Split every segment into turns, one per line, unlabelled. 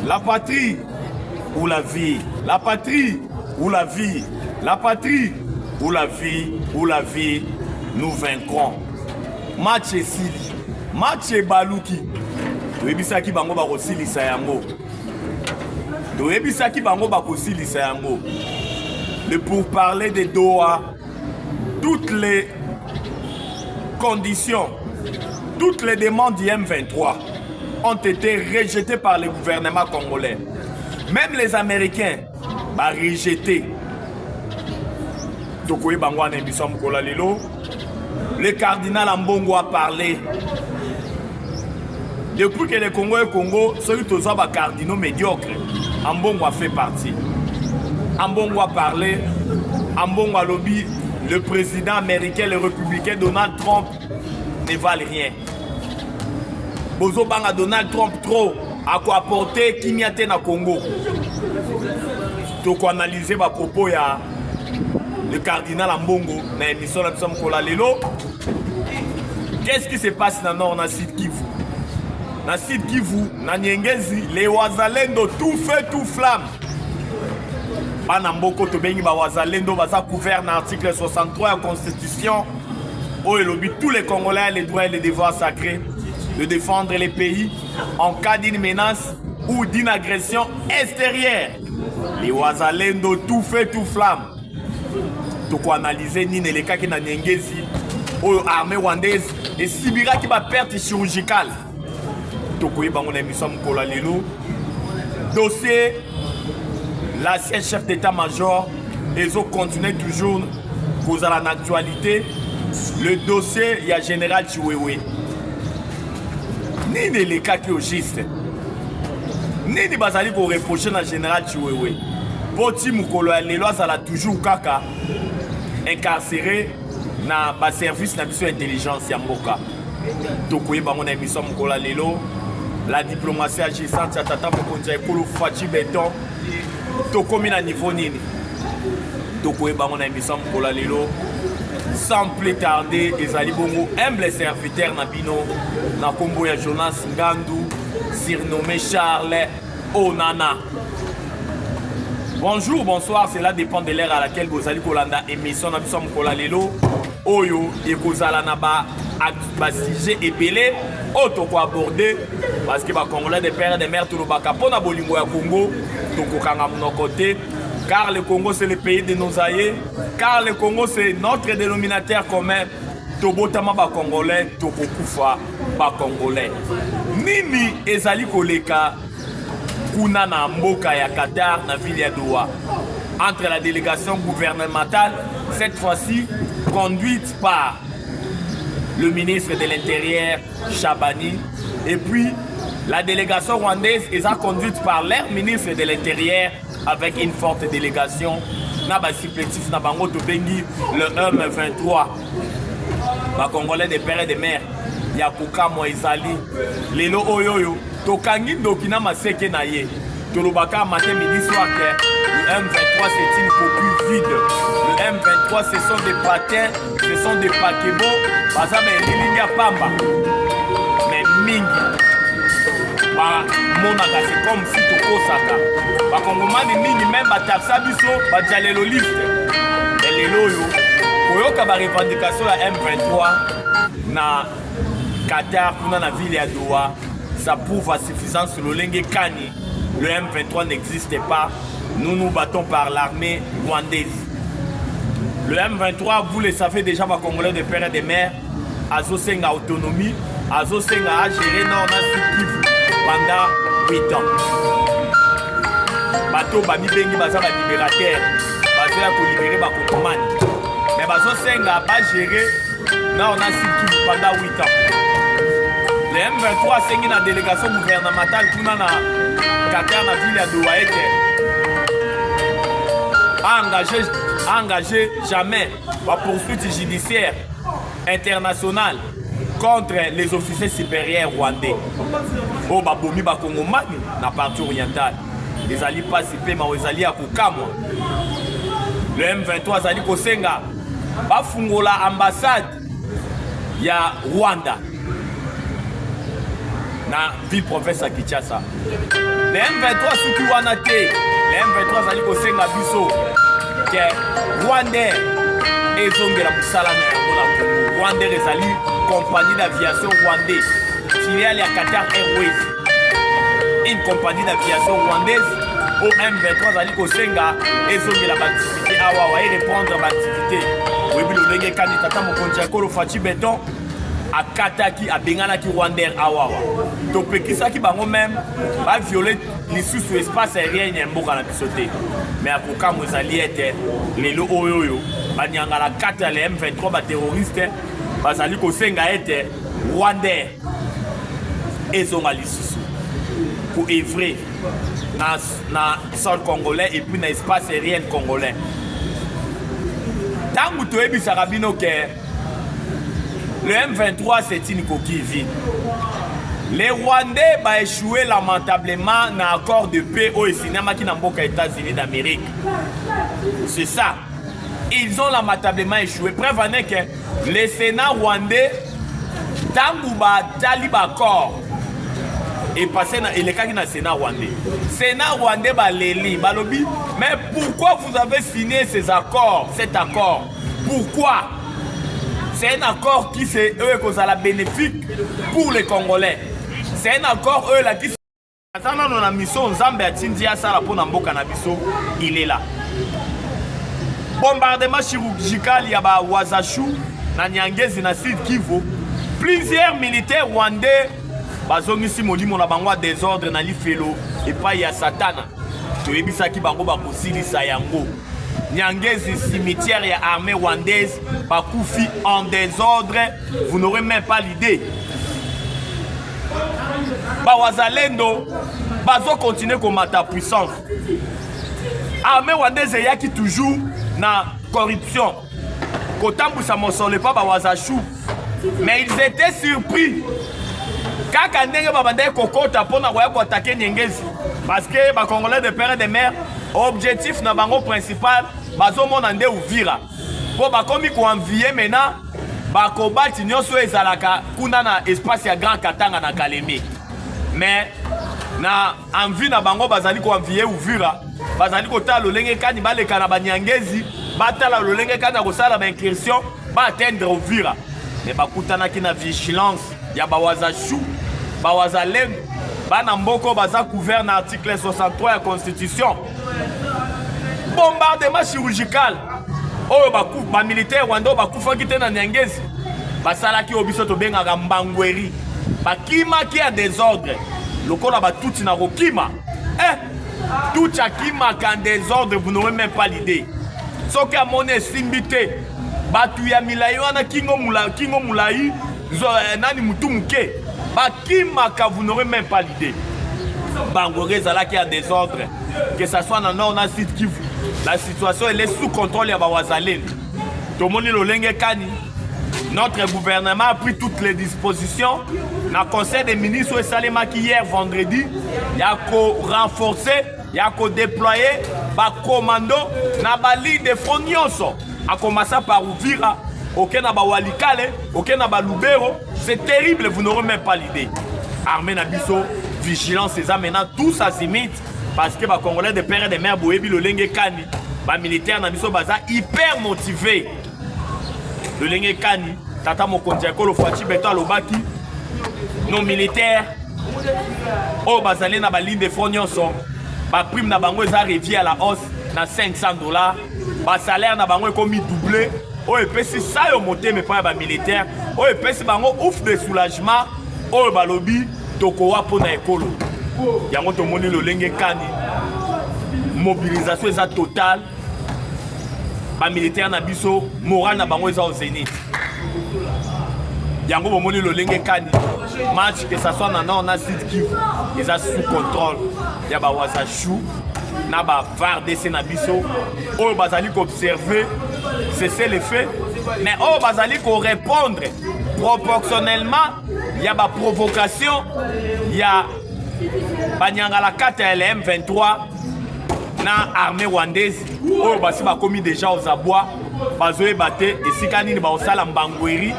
La patrie ou la vie. La patrie ou la vie. La patrie ou la vie. Ou la vie. Nous vaincrons. Match et Sili. Match et Balouki. Toyebisaki bango bakosili sayango. Toyebisaki bango bakosili sayango. Le pourparler de Doha. Toutes les conditions, toutes les demandes du M23 ont été rejetées par le gouvernement congolais. Même les Américains ont rejeté. Le cardinal Ambongo a parlé. Depuis que le Congo est Congo, ceux qui ont des cardinaux médiocres, Ambongo a fait partie. Ambongo a parlé. Ambongo a lobby. Le président américain, le républicain Donald Trump ne valent rien. Bozo banga Donald Trump trop à quoi apporter Kimiate na Congo. Donc analyser ma propos ya le cardinal Ambongo na émission la somme kola lelo. Qu'est-ce qui se passe dans nord na Sud Kivu? Na Sud Kivu, na Nyengezi, les Wazalendo tout feu tout flamme. Banamboko to bengi ba Wazalendo baza couvert dans l'article 63 de la Constitution où il oblige tous les Congolais les droits et les devoirs sacrés de défendre les pays en cas d'une menace ou d'une agression extérieure. Les Wazalendo tout feu tout flamme. To ko analyser ni les cas qui na Nyengezi ou armée rwandaise et Sibira qui va perte chirurgicale. To ko yeba ngona émission kola lelo dossier. L'ancien chef d'état-major, ils ont continué toujours cause à l'actualité. Le dossier, il y a général Chiwewe. Ni les cas qui sont juste. Ni les bazali pour reprocher le général Chiwewe. Poti Mukolo, les lois, ça l'a toujours kaka incarcéré dans le service de l'intelligence Yamboka. Tokoye bango na émission Mukolo Lelo. La diplomatie agissante, ça t'attend pour qu'on dise que Fachi Béton. Toko mina niveau nini Toko eba mon émission pour la lelo sans plus tarder ezali bongo humble serviteur na bino na kombo ya Jonas Ngandu surnommé Charles Onana. Bonjour, bonsoir, cela dépend de l'heure à laquelle vous allez kolanda émission na biso mokola lelo oyo ekozala na ba sujet ebele otoko aborder parce que ba Congolais des pères et des mères tout le baka pona bolingo ya Congo toko kanga mon côté car le Congo c'est le pays de nos aïeux, car le Congo c'est notre dénominateur commun. Tobotama ba Congolais toko kufa ba Congolais nini ezali koleka kuna na mboka ya Qatar na ville ya Doha entre la délégation gouvernementale cette fois-ci conduite par le ministre de l'Intérieur Chabani et puis la délégation rwandaise est conduite par leur ministre de l'Intérieur avec une forte délégation na ba supplétif na bango to bengi le M23 ba Congolais des pères et des mères ya kokamo ezali lelo oyoyo tokangi dokina maseke na ye tolobaka matin midi soir que le M23 c'est une coquille vide. Le M23 ce sont des patins, ce sont des paquebots, baza ba lilinga pamba. Mais mingi ba monaka c'est comme si toko saka. Ba kongomani mingi même ba tapsa biso ba jalelo liste. Et lelo yo koyoka ba revendication la M23 na Qatar kuna na ville ya Doha. Ça prouve à suffisance le Lengue Kani. Le M23 n'existe pas. Nous nous battons par l'armée rwandaise. Le M23, vous le savez déjà, va Congolais de père et de mère, Azosenga autonomie, Azosenga a géré Nord Kivu pendant 8 ans. Bateau Bami Bengi Baza va libérateur, Baza pour libérer Bakongomani. Mais Azosenga a géré Nord Kivu pendant 8 ans. Le M23 c'est une délégation gouvernementale qui a Qatar na ville de Doha a engagé jamais la poursuite judiciaire internationale contre les officiers supérieurs rwandais. Au Babomi Bakongomani na partie orientale. Les alliés participent mais les alliés à Kokamo. Le M23 Zali Kosenga bafungola ambassade ya Rwanda na ville province à Kinshasa. le M23 soki wana te le M23 azali kosenga biso ke Rwandais ezongela mosala na yango na Congo. Rwandais ezali compagnie d'aviation rwandaise filiale ya Qatar Airways, une compagnie d'aviation rwandaise au M23 azali kosenga ezongela baaktivité awawa et répondre baaktivité oyebi lolenge kani tata mokonzi ya ekolo Faci Beton akataki abenganaki Rwandais awawa topekisaki bango meme baviole lisusu espace aérien ya mboka na biso te mais akokamwa ezali ete lelo oyo banyangala kata le M23 baterroriste bazali kosenga ete Rwandais ezonga lisusu pour œuvrer na sol congolais et puis na espace aérien congolais. Tangu toyebisaka bino ke le M23 c'est une coquille vide. Les Rwandais ont échoué lamentablement dans l'accord de paix au cinéma qui n'a pas États-Unis d'Amérique. C'est ça. Ils ont lamentablement échoué. Preuve en est que le Sénat rwandais, tangu talib accord, est passé dans le cas du Sénat rwandais. Sénat rwandais baleli balobi. Mais pourquoi vous avez signé ces accords, cet accord? Pourquoi? C'est un accord qui c'est eux qui sont bénéfique pour les Congolais. C'est un accord eux là qui la mission Nzambe atindia sala pona mboka na biso, il est là. Bombardement chirurgical ya ba Wazashu na Nyangezi na Sud Kivu. Plusieurs militaires rwandais bazongisi molimo na bango désordre na lifelo et pas ya Satana. Toyebisaki bango bakosilisa yango. Nyangezi cimetière ya armée rwandaise bakoufi en désordre, vous n'aurez même pas l'idée. Bawazalendo bazo continuer komata puissance. Armée rwandaise yaki toujours na corruption. Kotambusa mosole pas Bawazashu. Mais ils étaient surpris. Kaka ndenge babande kokota pona koya ko attaquer Nyangezi parce que ba Congolais de père et de mère objectif na bango principal bazo mona nde Uvira. Po bakomi ko envier maintenant bakobati nyonso ezalaka kuna na espace ya Grand Katanga na Kalemi. Mais na envie na bango bazali ko envier Uvira, bazali ko tala lolenge kani baleka na Banyangezi, batala lolenge kani ko sala ba incursion ba atteindre Uvira. Mais bakutana ki na vigilance ya Bawazashu, Bawazalem, bana mboko baza couvert na article 63 ya Constitution. Bombardement chirurgical. Oyo ba militaire wando bakufa kite na Nyangezi. Basalaki obiso to benga mbangweri. Bakima ki a désordre. Lokola ba tuti na rokima. Tout chakima kan désordre, vous n'aurez même pas l'idée. Soki a monnaie simbité. Batu ya milai wana kingo mulai nani mutu muke. Bakima ka vous n'aurez même pas l'idée. Bangoré zalaki a désordre. Que ça soit dans nord na sud Kivu. La situation elle est sous contrôle ya Bawazalendo. Tomoni lolenge kani. Notre gouvernement a pris toutes les dispositions. Dans le conseil des ministres et Salemaki hier vendredi, il y a qu'à renforcer, il y a qu'à déployer ba commando na ba ligne de front nyonso. A commencer par Uvira, ok na ba Walikale, ok na ba Lubero. C'est terrible, vous n'aurez même pas l'idée. Armée Nabiso, vigilance, c'est ça maintenant tous azimuts. Parce que les Congolais de père et de mère, Boebi, le Lengue Kani, les militaires Nabiso Baza, hyper motivés. Le Lengue Kani, Tata Mokonzi Ekolo Faci Beton Lobaki, nos militaires, oh Bazalé na ba ligne de front nyonso, ba prime na bango eza revu à la hausse na $500, ba salaire na bango ekomi doublé, oh epesi ça yo monté mais pas ba militaire, oh epesi bango ouf de soulagement, oh balobi tokowa pona ekolo. Yango tomoni le Lengue Kani, mobilisation eza totale. Ba militaire na biso moral na bango eza au zénith. Yango bomoni le Lengue Kani, match que ça soit na nord na sud Kivu, ils sont sous contrôle. Ya ba Wazashu na ba VARDC na biso, o bazali ko observer, c'est le fait, mais o bazali ko répondre proportionnellement. Ya ba provocation, ya Banyangala 4 LM23 na armée rwandaise. Oh basi ba commis déjà aux abois. bazoyeba te esika nini baosala mbangweri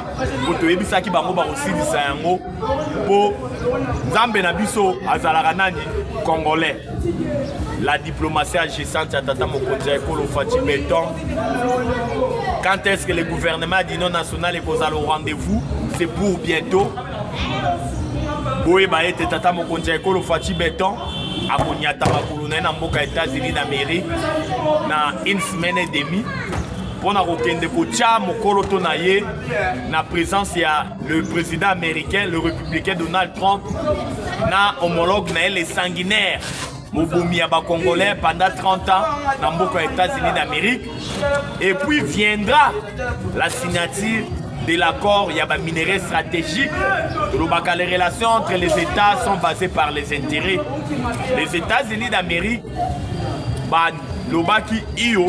po toyebisaki bango bakosilisa yango po nzambe na biso azalaka nani congolais. La diplomatie agissante à Tata Mokonzi Ekolo Fachi Beton. Quand est-ce que le gouvernement d'union nationale est au rendez-vous? C'est pour bientôt. Oui, bah, et Tata Mokonzi Ekolo Fachi Beton. A Konyata Makuluna na mboka États-Unis d'Amérique na une semaine et demie. Pour na kokende kocha mokolo to na ye na présence ya le président américain, le républicain Donald Trump na homologue na les sanguinaires. Mobomi Aba Congolais pendant 30 ans dans beaucoup États-Unis d'Amérique. Et puis viendra la signature de l'accord Yaba minerai stratégique. Les relations entre les États sont basées par les intérêts. Les États-Unis d'Amérique, Lobaki Iyo,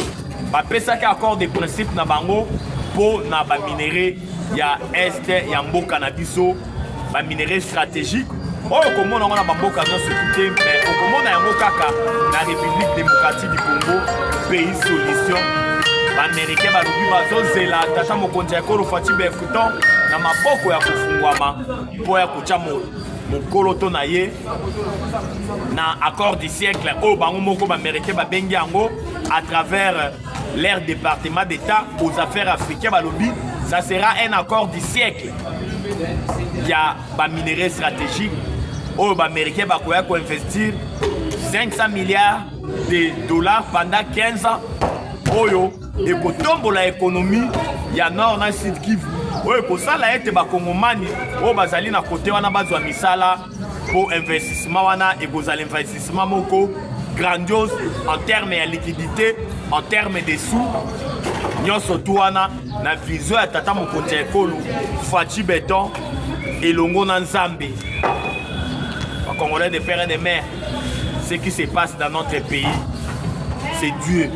pesaki accord de principe na bango pour na ba minerai ya est ya mboka na biso ba minerai stratégique. Oh, comment on a bamboka dans ce côté, mais comment on a un kaka la République démocratique du Congo, pays solution. L'Américain va nous dire zela tata mokonzi Ekolo Fachi Beton na maboko ya kufungwama po ya kucha mokolo to na ye na accord du siècle o bango moko ba Américain ba bengi yango à travers leur département d'État aux affaires africaines balobi, ça sera un accord du siècle. Il y a ba minerai stratégique. Oh, les Américains vont investir 500 milliards de dollars pendant 15 ans. Oh, et pour tomber l'économie, il y a Nord et Sud Kivu. Oh, pour ça, il y a des Congomani. Oh, bazali na côté wana bazwa misala pour investissement wana et pour investissement moko grandiose en termes de liquidité, en termes de sous. Nous surtout wana na vision ya Tata Mokonzi Ekolo Fachi Beton et longo na Nzambe. Congolais de père et de mère, ce qui se passe dans notre pays, c'est Dieu.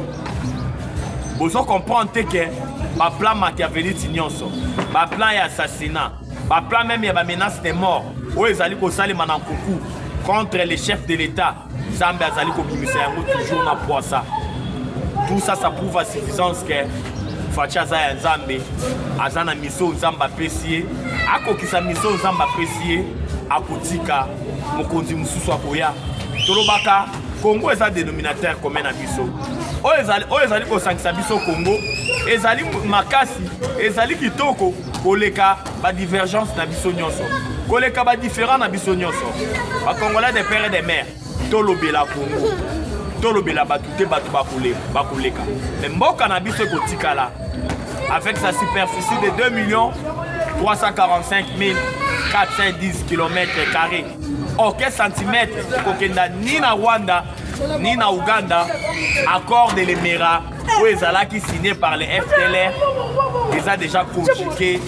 Vous comprenez que le plan machiavélique, le plan d'assassinat, le plan même de menace de mort, où ils allaient contre les chefs de l'État, Zambé azali toujours na poisa. Tout ça, ça prouve à suffisance que Fachi Azaya Nzambe, Azana Miso Nzamba apprécié, Akokisa Miso Nzamba apprécié, Akotika. Mokonzi mususu akoya tolobaka Congo eza dénominateur commun na biso oyo ezali kosangisa biso Congo ezali makasi ezali kitoko koleka ba divergence na biso nyonso koleka ba différent na biso nyonso ba Congolais de père et de mère tolobela Congo tolobela batu te batu bakoleka mais mboka na biso kotikala avec sa superficie de 2 345 410 km². Oh, quel centimètre ni na Rwanda, ni na Ouganda, accord de l'Émirat, où ils ont signé par les FDLR, ils ont déjà conjugué,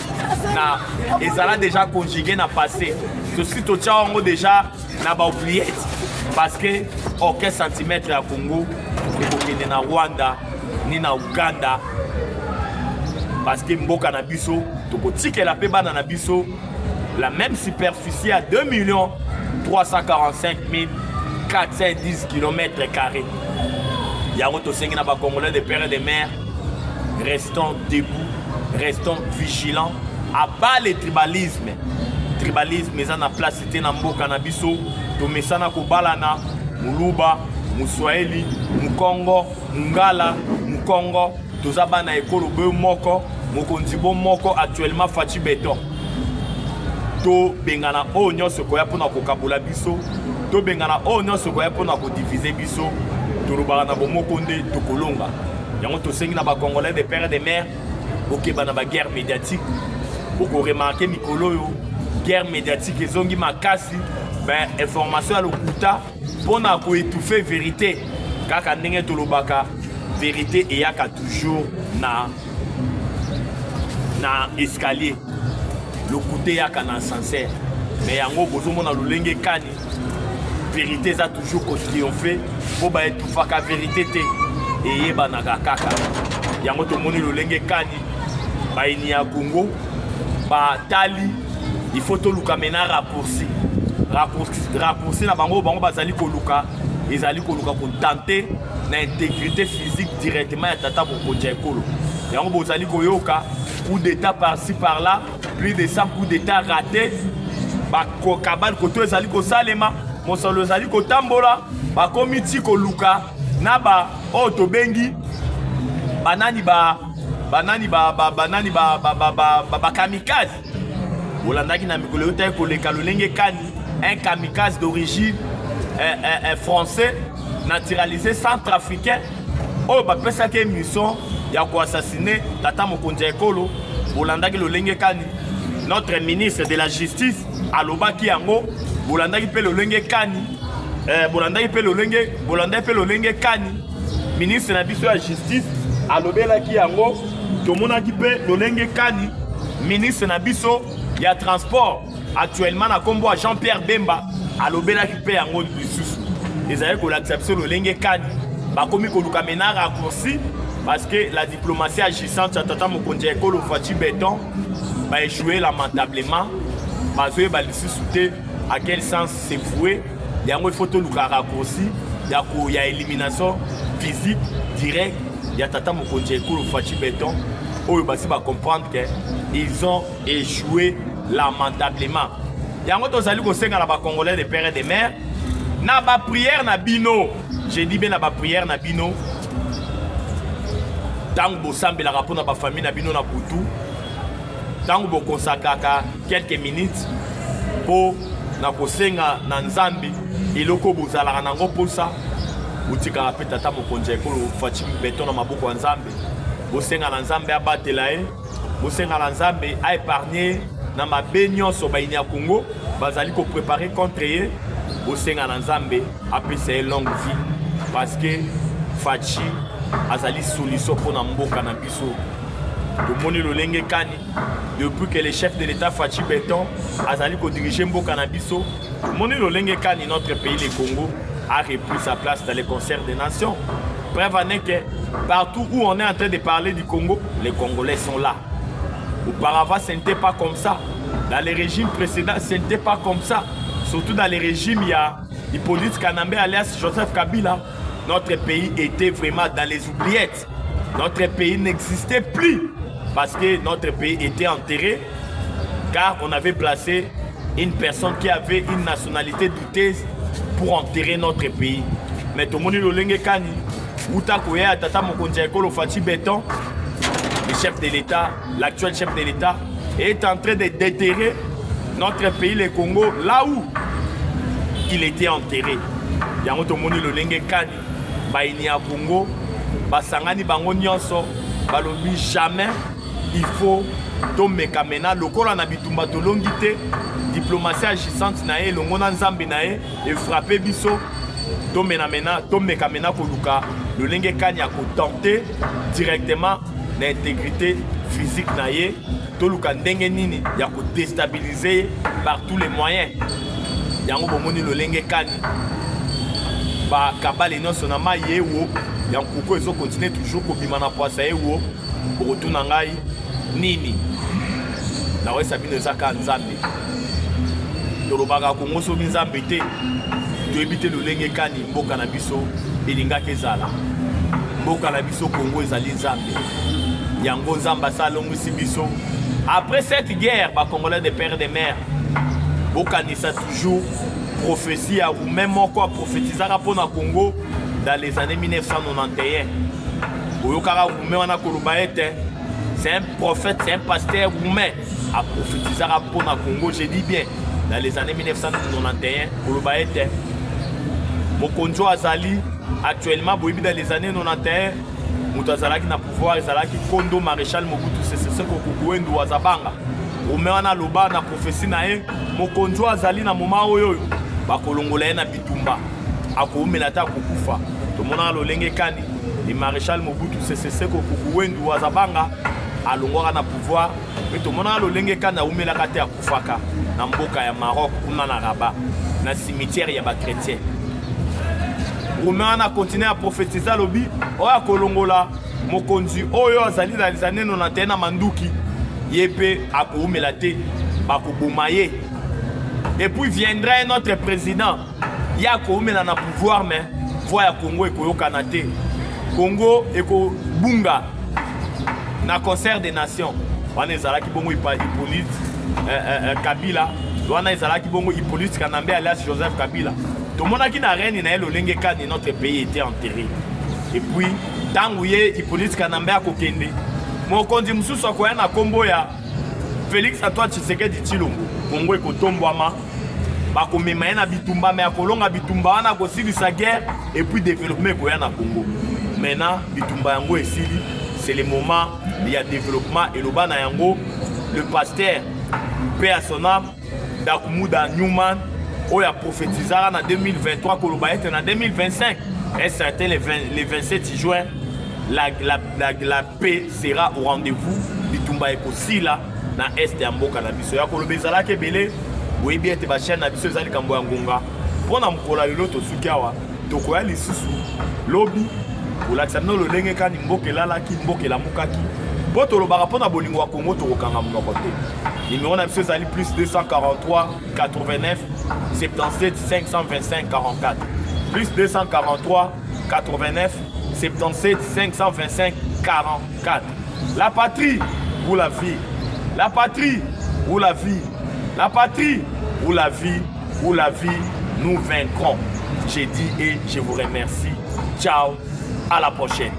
na passé. Ceci tout ça, on a déjà oublié. Parce que, oh, quel centimètre à Congo, ni na Rwanda, ni na Ouganda, parce que Mboka na biso, tokotike la peba na biso, la même superficie à 2 345 410 km². Yango tosengi na ba Congolais de père et de mère, restons debout, restons vigilants, à bas le tribalisme. Tribalisme eza na place te na mboka na biso, to mesana ko balana, muluba, muswahili, mukongo, mungala, mukongo, tozaba na ekolo be moko, mokonzi bo moko actuellement Fachi Beton. To bengana o nyonso koya pona kokabula biso, to bengana o nyonso koya pona kodiviser biso, to lobaka na bomoko nde tokolonga. Yango tosengi na ba Congolais de père et de mère, okeba na ba guerre médiatique, oko remarquer mikolo yo, guerre médiatique ezongi makasi, ben information ya lokuta pona ko étouffer vérité. Kaka ndenge to lobaka vérité eyaka toujours na escalier. Le côté yaka na ascenseur. Mais yango bozomona lolenge kani. Vérité ça toujours triomphé. Pour ba étouffa ka vérité te. Et yeba na kaka. Yango to moni lolenge kani. Ba ini ya Congo. Ba tali. Il faut to luka mena raccourci. Raccourci na bango bazali ko luka. Ezali ko luka ko tenter na intégrité physique directement ya Tata Mokonzi Ekolo. yango bozali koyoka coup d'état par-ci par-là, plus de 100 coups d'état ratés. Bakokabal koto ezali kosalema, mosolo ezali kotambola, bakomi ti koluka na ba oyo tobengi banani kamikaze. Bolandaki na mikolo yo tayi koleka lolenge kani, un kamikaze d'origine français naturalisé centrafricain oyo bapesaki émission ya koassassiner tata mokonzi ya ekolo. Bolandaki lolenge kani, notre ministre de la justice alobaki yango. Bolandaki pe lolenge kani, bolandaki pe lolenge kani, ministre na biso ya justice alobelaki yango. Tomonaki pe lolenge kani, ministre na biso ya transport actuellement na kombo à Jean-Pierre Bemba alobelaki pe yango lisusu. Ezali kolakisa biso lolenge kani bakomi koluka mena raccourci parce que la diplomatie agissante ya tata mokonzi ya ekolo Fachi Beton va échouer lamentablement. Bazoye balisusu te à quel sens c'est voué. Yango il faut toluka raccourci ya élimination physique directe ya tata mokonzi ya ekolo Fachi Beton oyo basi ba comprendre que ils ont échoué lamentablement. Yango tozali kosenga na ba Congolais de père et de mère na ba prière na bino. J'ai dit bien na ba prière na bino. Tango bosambela rapport na ba famille na bino na butu. Tango bokosakaka quelques minutes po na kosenga na Nzambe eloko bozalaka nango posa utika pe tata mokonzi ekolo Fachi Beton na maboko ya Nzambe. Bosenga na Nzambe abatela ye, bosenga na Nzambe a épargner na mabe nyonso baini ya Congo bazali ko préparer contre ye. Bosenga na Nzambe apesa ye longue vie parce que Fachi azali solution pour na mboka na biso. Tomoni lolenge kani depuis que le chef de l'État Fachi Beton azali ko diriger mboka na biso. Tomoni lolenge kani notre pays le Congo a repris sa place dans les concerts des nations. Preuve en est que partout où on est en train de parler du Congo, les Congolais sont là. Auparavant, ce n'était pas comme ça. Dans les régimes précédents, ce n'était pas comme ça. Surtout dans les régimes, il y a Hippolyte Kanambe alias Joseph Kabila. Notre pays était vraiment dans les oubliettes. Notre pays n'existait plus parce que notre pays était enterré car on avait placé une personne qui avait une nationalité douteuse pour enterrer notre pays. Mais tout le monde lolenge kani utakoya tata mokonzi ekolo Fachi Beton, le chef de l'État, l'actuel chef de l'État est en train de déterrer notre pays le Congo là où il était enterré. Yango tout le monde lolenge kani baini ya Congo basangani bango nyonso balobi jamais il faut tomeka mena lokola na bitumba tolongi te diplomatie agissante na ye longo na Nzambe na ye et frapper biso tomeka mena koluka lolenge kani ya tenter directement l'intégrité physique na ye toluka ndenge nini ya ko déstabiliser par tous les moyens. Yango bomoni lolenge kani ba kabale nyonso na mai ye wo yankuko ezo continuer toujours kobima na poasa ye wo retourna ngai nini na wesa bino ezaka Nzambe tolobaka Kongo soki Nzambe te toyebi te lolenge kani mboka na biso elingaki ezala. Mboka na biso Congo ezali Nzambe yango Nzambe asalongwisi biso. Après cette guerre ba Congolais de père et de mère bokanisa toujours prophétie ou même quoi prophétisera pour na Congo dans les années 1991. Boyokara Roumain wana kolobaete, c'est un prophète, c'est un pasteur roumain a prophétisera pour na Congo, je dis bien dans les années 1991 kolobaete. Mokonjo azali actuellement boyibi dans les années 91 mutazalaki na pouvoir ezalaki Kondo Maréchal Mobutu Sese Seko Kukuwendu wazabanga. Roumain wana loba na prophétie na ye mokonjo azali na moment oyo bakolongola na bitumba akoumela ta kokufa. Tomona lolenge kani et Maréchal Mobutu Sese Seko Kukuwendu wazabanga alongwaka na pouvoir mais tomona lolenge kani aumela kate akufaka na mboka ya Maroc kuna na Rabat na cimetière ya ba chrétien. Roumain a continué à prophétiser lobi oya kolongola mokonzi oyo azali dans les années 91 na manduki yepe akoumela te bakoboma ye. Et puis viendra un autre président ya koumela na pouvoir mais voix ya Congo ekoyokana te. Congo eko bunga na concert des nations wana ezalaki bongo Hippolyte Kabila wana ezalaki bongo Hippolyte Kanambe alias Joseph Kabila tomonaki na reine na ye lolenge kani notre pays était enterré et puis ntango ye Hippolyte Kanambe akokende mokonzi mosusu akoya na kombo ya Félix Antoine Tshisekedi Tshilombo Congo ekotombwama bakomema ye na bitumba me akolonga bitumba wana kosilisa guerre et puis développement ekoya na Congo maintenant bitumba yango esili c'est le moment il y a développement et loba na yango le pasteur paix à son âme Dakumuda Newman oyo a prophétisé en 2023 koloba ete na 2025 et certain le 27 juin la paix sera au rendez-vous bitumba ekosila na est ya mboka na biso ya koloba ezalaki ebele oyebi ete bachaine na biso ezali kambo ya ngonga mpona mokolo lelo tosuki awa tokoya lisusu lobi kolakisa bino lolenge kani mboka elalaki mboka elamukaki mpo tolobaka mpona bolingo ya Kongo tokokanga monoko te numéro na biso ezali plus 243 89 77 525 44 plus 243 89 77 525 44. La patrie ou la vie, la patrie ou la vie, la patrie ou la vie, ou la vie, nous vaincrons. J'ai dit et je vous remercie. Ciao, à la prochaine.